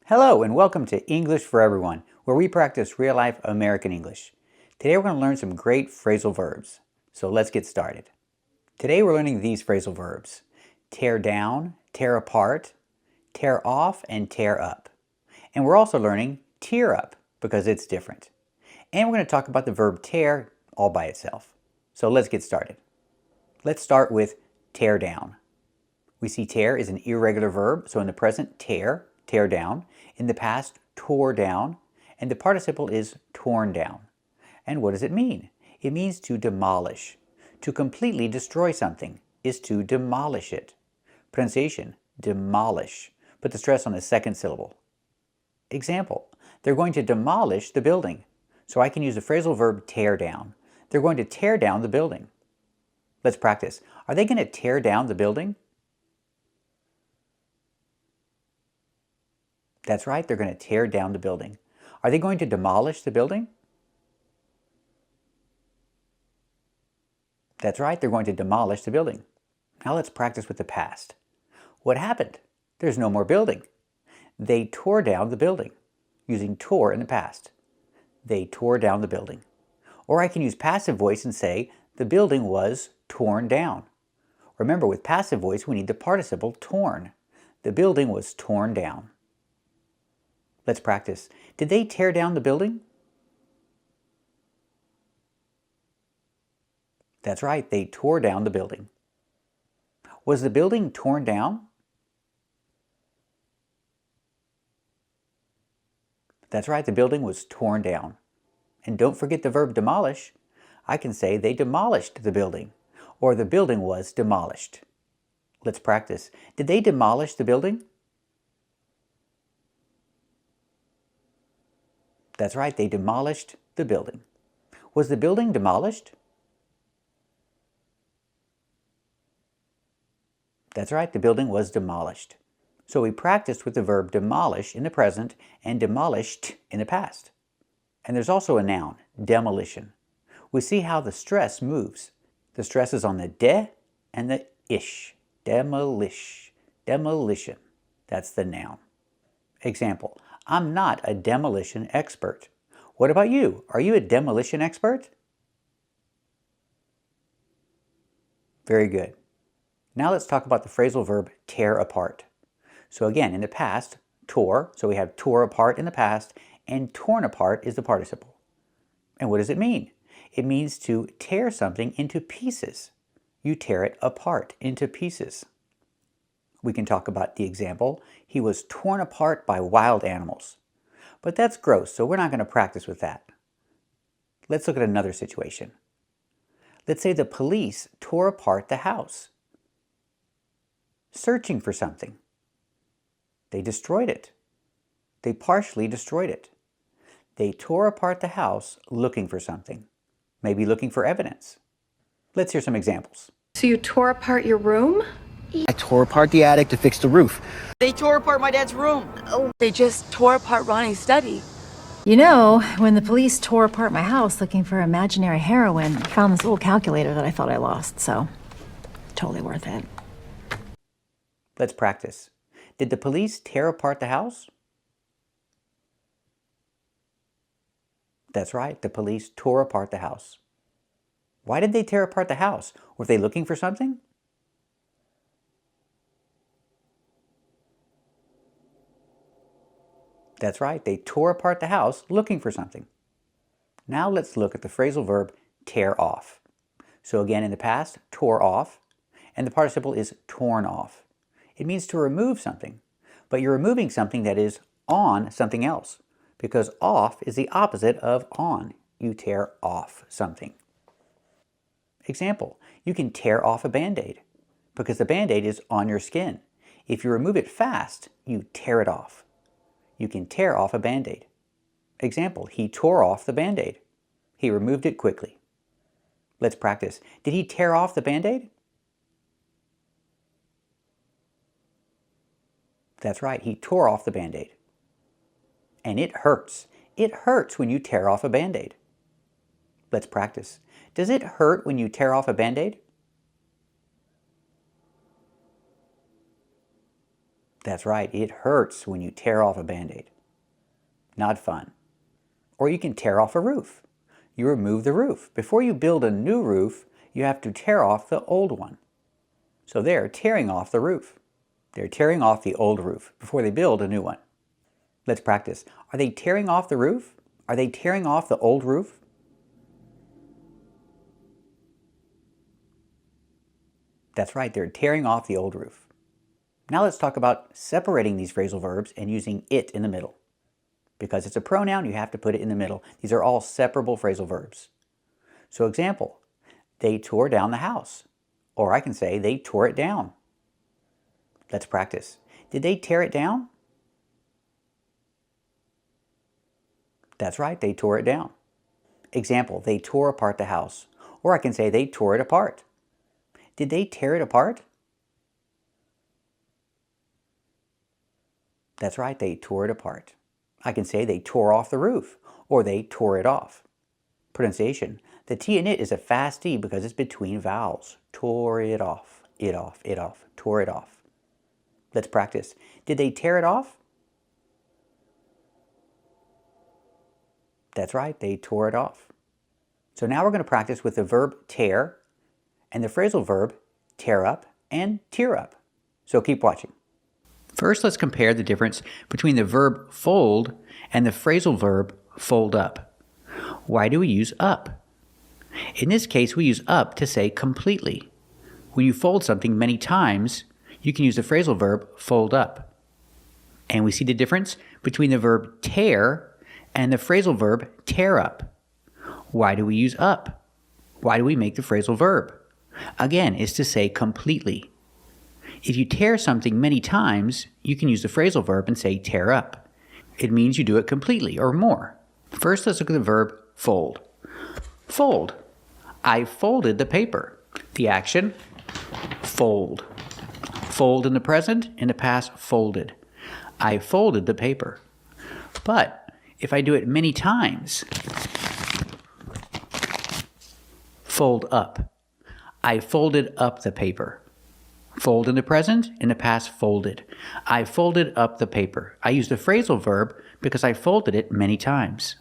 Hello and welcome to English for Everyone, where we practice real-life American English. Today we're going to learn some great phrasal verbs. So let's get started. Today we're learning these phrasal verbs: tear down, tear apart, tear off, and tear up. And we're also learning tear up because it's different. And we're going to talk about the verb tear all by itself. So let's get started. Let's start with tear down. We see tear is an irregular verb, so in the present, tear, tear down. In the past, tore down. And the participle is torn down. And what does it mean? It means to demolish. To completely destroy something is to demolish it. Pronunciation, demolish. Put the stress on the second syllable. Example, they're going to demolish the building. So I can use the phrasal verb tear down. They're going to tear down the building. Let's practice. Are they going to tear down the building? That's right, they're going to tear down the building. Are they going to demolish the building? That's right, they're going to demolish the building. Now let's practice with the past. What happened? There's no more building. They tore down the building, using tore in the past. They tore down the building. Or I can use passive voice and say, the building was torn down. Remember, with passive voice, we need the participle torn. The building was torn down. Let's practice. Did they tear down the building? That's right, they tore down the building. Was the building torn down? That's right, the building was torn down. And don't forget the verb demolish. I can say they demolished the building, or the building was demolished. Let's practice. Did they demolish the building? That's right, they demolished the building. Was the building demolished? That's right, the building was demolished. So we practiced with the verb demolish in the present and demolished in the past. And there's also a noun, demolition. We see how the stress moves. The stress is on the de and the ish. Demolish. Demolition. That's the noun. Example, I'm not a demolition expert. What about you? Are you a demolition expert? Very good. Now let's talk about the phrasal verb tear apart. So again, in the past, tore, so we have tore apart in the past, and torn apart is the participle. And what does it mean? It means to tear something into pieces. You tear it apart into pieces. We can talk about the example, he was torn apart by wild animals. But that's gross, so we're not going to practice with that. Let's look at another situation. Let's say the police tore apart the house, searching for something. They destroyed it. They partially destroyed it. They tore apart the house looking for something, maybe looking for evidence. Let's hear some examples. So you tore apart your room? I tore apart the attic to fix the roof. They tore apart my dad's room. Oh, they just tore apart Ronnie's study. You know, when the police tore apart my house looking for imaginary heroin, I found this little calculator that I thought I lost, so totally worth it. Let's practice. Did the police tear apart the house? That's right, the police tore apart the house. Why did they tear apart the house? Were they looking for something? That's right, they tore apart the house looking for something. Now let's look at the phrasal verb tear off. So again, in the past, tore off, and the participle is torn off. It means to remove something, but you're removing something that is on something else, because off is the opposite of on. You tear off something. Example, you can tear off a Band-Aid, because the Band-Aid is on your skin. If you remove it fast, you tear it off. You can tear off a Band-Aid. Example, he tore off the Band-Aid. He removed it quickly. Let's practice. Did he tear off the Band-Aid? That's right, he tore off the Band-Aid. And it hurts. It hurts when you tear off a Band-Aid. Let's practice. Does it hurt when you tear off a Band-Aid? That's right, it hurts when you tear off a Band-Aid. Not fun. Or you can tear off a roof. You remove the roof. Before you build a new roof, you have to tear off the old one. So they're tearing off the roof. They're tearing off the old roof before they build a new one. Let's practice. Are they tearing off the roof? Are they tearing off the old roof? That's right, they're tearing off the old roof. Now let's talk about separating these phrasal verbs and using it in the middle. Because it's a pronoun, you have to put it in the middle. These are all separable phrasal verbs. So example, they tore down the house. Or I can say they tore it down. Let's practice. Did they tear it down? That's right, they tore it down. Example, they tore apart the house. Or I can say they tore it apart. Did they tear it apart? That's right, they tore it apart. I can say they tore off the roof, or they tore it off. Pronunciation. The T in it is a fast T because it's between vowels. Tore it off, it off, it off, tore it off. Let's practice. Did they tear it off? That's right, they tore it off. So now we're going to practice with the verb tear and the phrasal verb tear up and tear up. So keep watching. First, let's compare the difference between the verb fold and the phrasal verb fold up. Why do we use up? In this case, we use up to say completely. When you fold something many times, you can use the phrasal verb fold up. And we see the difference between the verb tear and the phrasal verb tear up. Why do we use up? Why do we make the phrasal verb? Again, it's to say completely. If you tear something many times, you can use the phrasal verb and say tear up. It means you do it completely or more. First, let's look at the verb fold. Fold. I folded the paper. The action, fold. Fold in the present, in the past, folded. I folded the paper. But if I do it many times, fold up. I folded up the paper. Fold in the present, in the past, folded. I folded up the paper. I use the phrasal verb because I folded it many times.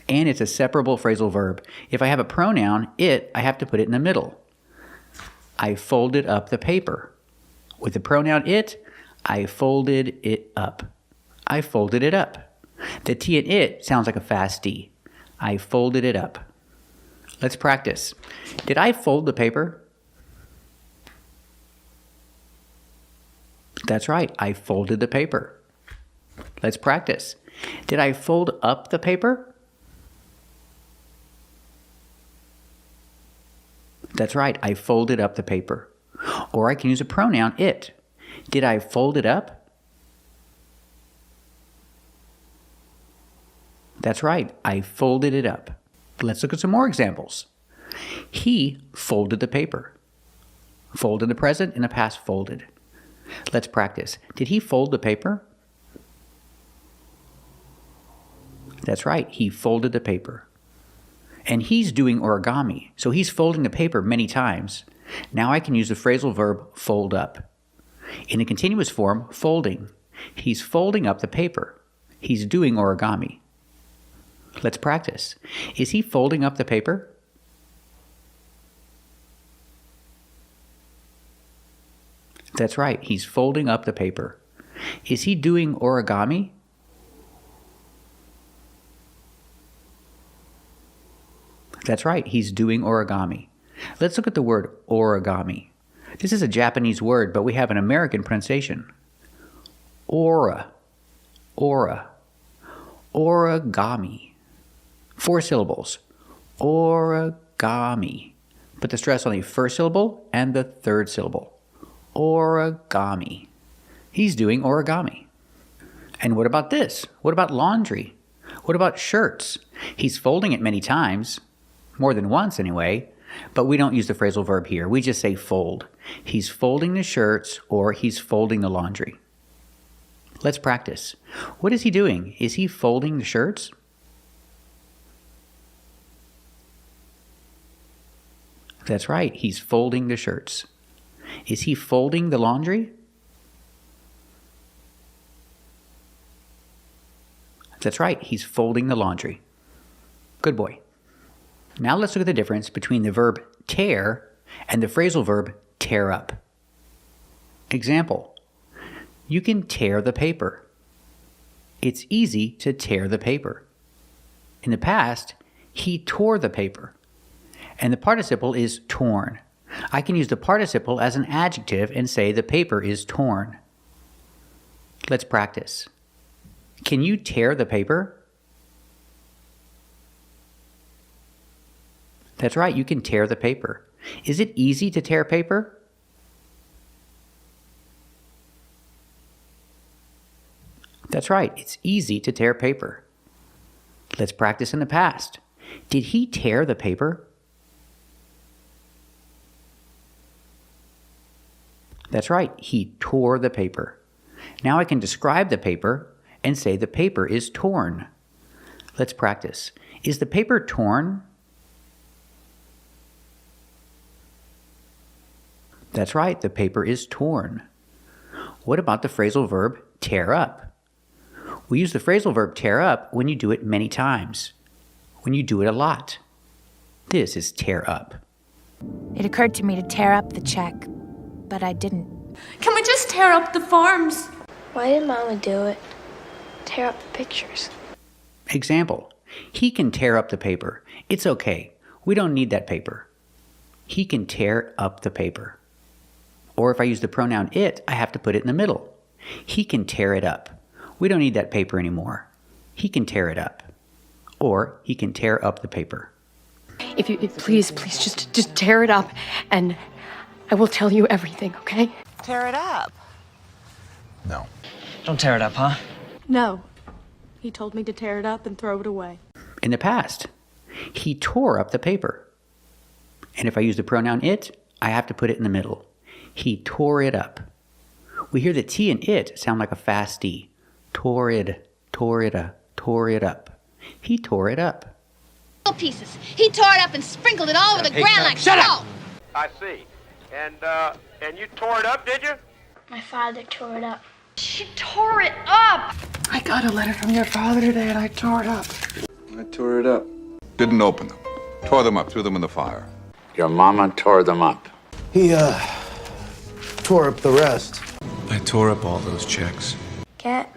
And it's a separable phrasal verb. If I have a pronoun, it, I have to put it in the middle. I folded up the paper. With the pronoun it, I folded it up. I folded it up. The T in it sounds like a fast D. I folded it up. Let's practice. Did I fold the paper? That's right, I folded the paper. Let's practice. Did I fold up the paper? That's right, I folded up the paper. Or I can use a pronoun, it. Did I fold it up? That's right, I folded it up. Let's look at some more examples. He folded the paper. Fold in the present, in the past, folded. Let's practice. Did he fold the paper? That's right, he folded the paper. And he's doing origami, so he's folding the paper many times. Now I can use the phrasal verb fold up. In the continuous form, folding. He's folding up the paper. He's doing origami. Let's practice. Is he folding up the paper? That's right, he's folding up the paper. Is he doing origami? That's right, he's doing origami. Let's look at the word origami. This is a Japanese word, but we have an American pronunciation. Ora, origami. 4 syllables. Origami. Put the stress on the first syllable and the third syllable. Origami. He's doing origami. And what about this? What about laundry? What about shirts? He's folding it many times, more than once anyway, but we don't use the phrasal verb here. We just say fold. He's folding the shirts or he's folding the laundry. Let's practice. What is he doing? Is he folding the shirts? That's right, he's folding the shirts. Is he folding the laundry? That's right, he's folding the laundry. Good boy. Now let's look at the difference between the verb tear and the phrasal verb tear up. Example, you can tear the paper. It's easy to tear the paper. In the past, he tore the paper. And the participle is torn. I can use the participle as an adjective and say the paper is torn. Let's practice. Can you tear the paper? That's right, you can tear the paper. Is it easy to tear paper? That's right, it's easy to tear paper. Let's practice in the past. Did he tear the paper? That's right, he tore the paper. Now I can describe the paper and say the paper is torn. Let's practice. Is the paper torn? That's right, the paper is torn. What about the phrasal verb tear up? We use the phrasal verb tear up when you do it many times, when you do it a lot. This is tear up. It occurred to me to tear up the check, but I didn't. Can we just tear up the forms? Why did Mama do it? Tear up the pictures. Example, he can tear up the paper. It's okay. We don't need that paper. He can tear up the paper. Or if I use the pronoun it, I have to put it in the middle. He can tear it up. We don't need that paper anymore. He can tear it up. Or he can tear up the paper. Please, just tear it up, and I will tell you everything, okay? Tear it up. No. Don't tear it up, huh? No. He told me to tear it up and throw it away. In the past, he tore up the paper. And if I use the pronoun it, I have to put it in the middle. He tore it up. We hear the T in it sound like a fast D. Tore it up. He tore it up. Pieces. He tore it up and sprinkled it all over the ground like salt. I see. And you tore it up, did you? My father tore it up. She tore it up. I got a letter from your father today, and I tore it up. I tore it up. Didn't open them. Tore them up, threw them in the fire. Your mama tore them up. He, tore up the rest. I tore up all those checks. Cat,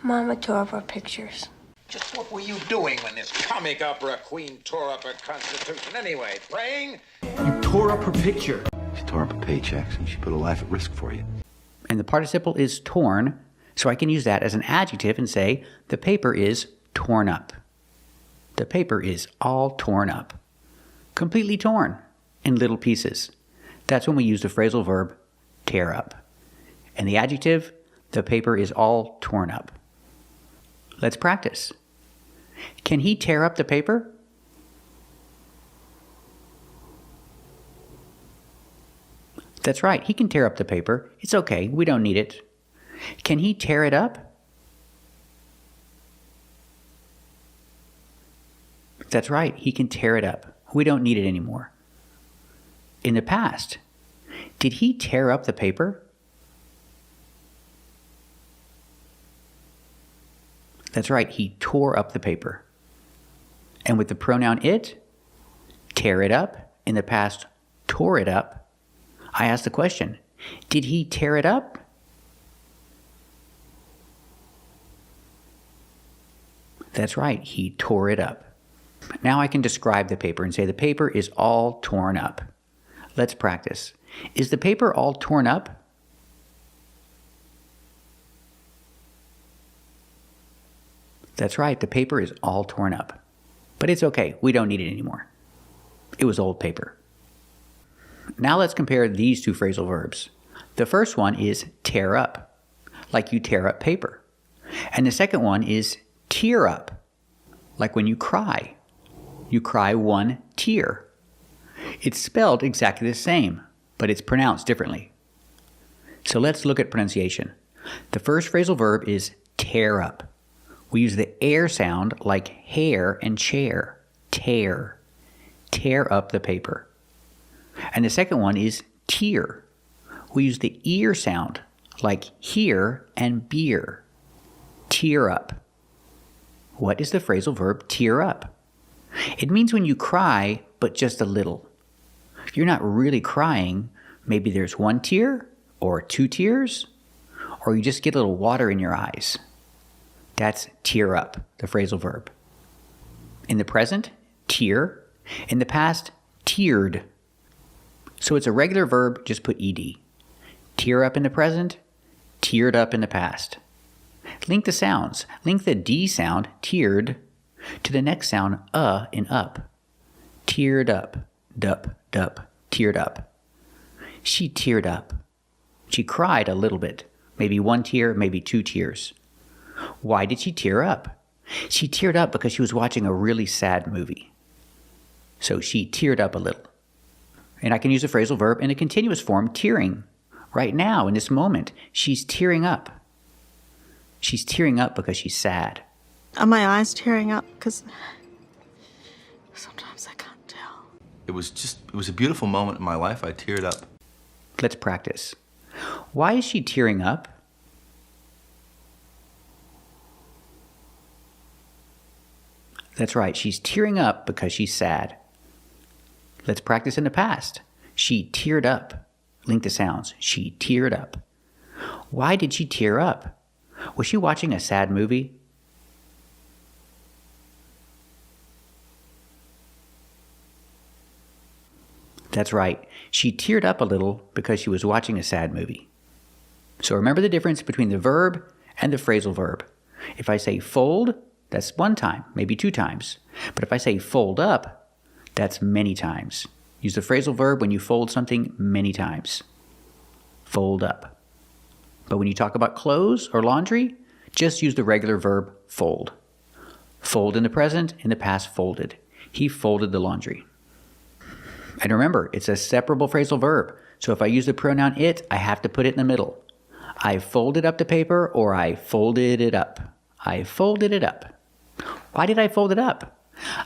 Mama tore up our pictures. Just what were you doing when this comic opera queen tore up her constitution anyway? Praying? You tore up her picture. She tore up her paychecks and she put her life at risk for you. And the participle is torn, so I can use that as an adjective and say the paper is torn up. The paper is all torn up. Completely torn in little pieces. That's when we use the phrasal verb tear up. And the adjective, the paper is all torn up. Let's practice. Can he tear up the paper? That's right, he can tear up the paper. It's okay, we don't need it. Can he tear it up? That's right, he can tear it up. We don't need it anymore. In the past, did he tear up the paper? That's right, he tore up the paper. And with the pronoun it, tear it up, in the past, tore it up, I ask the question, did he tear it up? That's right, he tore it up. Now I can describe the paper and say the paper is all torn up. Let's practice. Is the paper all torn up? That's right, the paper is all torn up. But it's okay, we don't need it anymore. It was old paper. Now let's compare these two phrasal verbs. The first one is tear up, like you tear up paper. And the second one is tear up, like when you cry. You cry one tear. It's spelled exactly the same, but it's pronounced differently. So let's look at pronunciation. The first phrasal verb is tear up. We use the air sound like hair and chair. Tear. Tear up the paper. And the second one is tear. We use the ear sound like hear and beer. Tear. tear up. What is the phrasal verb tear up? It means when you cry, but just a little. If you're not really crying, maybe there's 1 tear or 2 tears, or you just get a little water in your eyes. That's tear up, the phrasal verb. In the present, tear. In the past, teared. So it's a regular verb, just put ed. Tear up in the present, teared up in the past. Link the sounds. Link the D sound, teared, to the next sound, in up. Teared up, dup, dup, teared up. She teared up. She cried a little bit. Maybe 1 tear, maybe 2 tears. Why did she tear up? She teared up because she was watching a really sad movie. So she teared up a little. And I can use a phrasal verb in a continuous form, tearing. Right now, in this moment, she's tearing up. She's tearing up because she's sad. Are my eyes tearing up? Because sometimes I can't tell. It was a beautiful moment in my life. I teared up. Let's practice. Why is she tearing up? That's right, she's tearing up because she's sad. Let's practice in the past. She teared up. Link the sounds. She teared up. Why did she tear up? Was she watching a sad movie? That's right. She teared up a little because she was watching a sad movie. So remember the difference between the verb and the phrasal verb. If I say fold, that's 1 time, maybe 2 times. But if I say fold up, that's many times. Use the phrasal verb when you fold something many times. Fold up. But when you talk about clothes or laundry, just use the regular verb fold. Fold in the present, in the past folded. He folded the laundry. And remember, it's a separable phrasal verb. So if I use the pronoun it, I have to put it in the middle. I folded up the paper, or I folded it up. I folded it up. Why did I fold it up?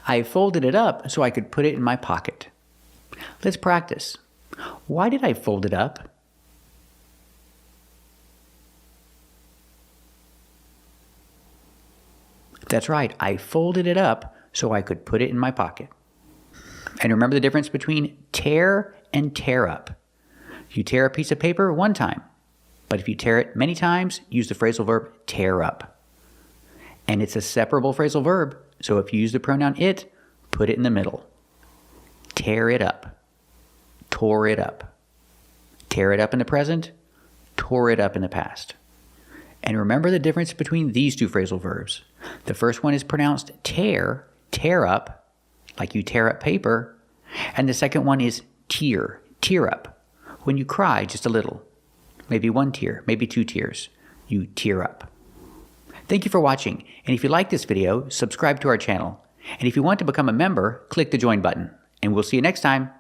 I folded it up so I could put it in my pocket. Let's practice. Why did I fold it up? That's right, I folded it up so I could put it in my pocket. And remember the difference between tear and tear up. You tear a piece of paper 1 time, but if you tear it many times, use the phrasal verb tear up. And it's a separable phrasal verb, so if you use the pronoun it, put it in the middle. Tear it up. Tore it up. Tear it up in the present, tore it up in the past. And remember the difference between these 2 phrasal verbs. The first one is pronounced tear up, like you tear up paper. And the second one is tear up, when you cry just a little. Maybe 1 tear, maybe 2 tears. You tear up. Thank you for watching, and if you like this video, subscribe to our channel. And if you want to become a member, click the join button. And we'll see you next time.